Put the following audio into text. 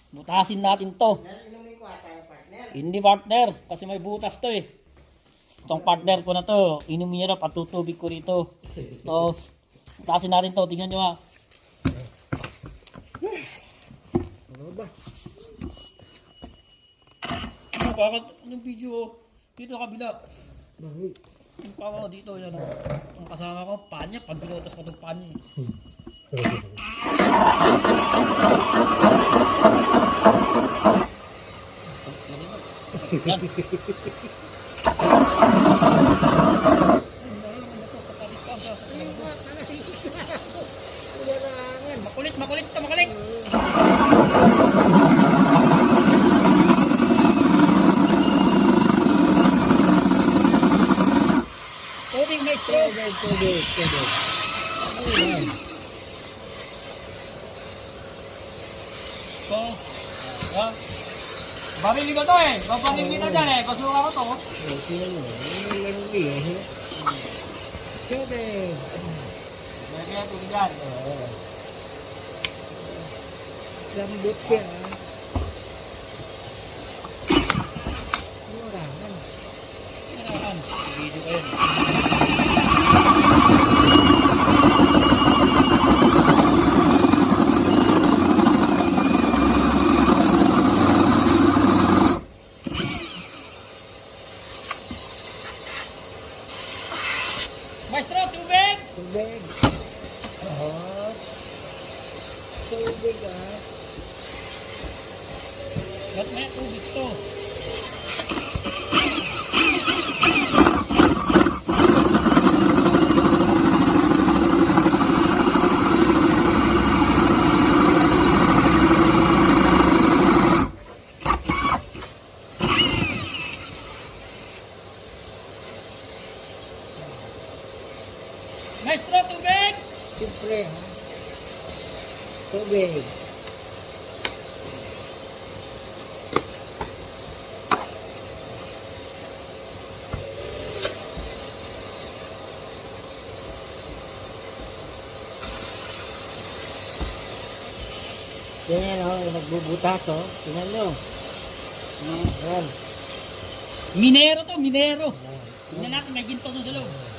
Butasin natin to. Inumin ko ata yung partner. Hindi partner, kasi may butas to eh. Itong partner ko na to, inumin nyo na, patutubig ko rito. Tapos, butasin natin to, tingnan nyo ha. Ano ba? Bakit, anong video oh? Dito sa kabila. Bakit? Yung pawa ko dito, yan oh. Ang kasama ko, panya, pag binutas ko itong panya eh. Yan. Makulit, makulit ito, makulit. Tubig, maestro. Tubig. So, yan. Barili ko to eh. Babarili na dyan eh. Pasuka ko to. Tingnan mo. Ano yung larong eh? Tubig. Lagyan tubig yan. Lambot siya. Murahan. Yan. Video ko yun. Maestro, tubig! Tubig. Oh. Tubig ah. Ba't may tubig to? Maestro, tubig! Siyempre ha. Tubig. Yan o, nagbubutas o. Tingnan nyo. Yan. Minero to, minero. Tingnan natin, may ginto doon sa loob.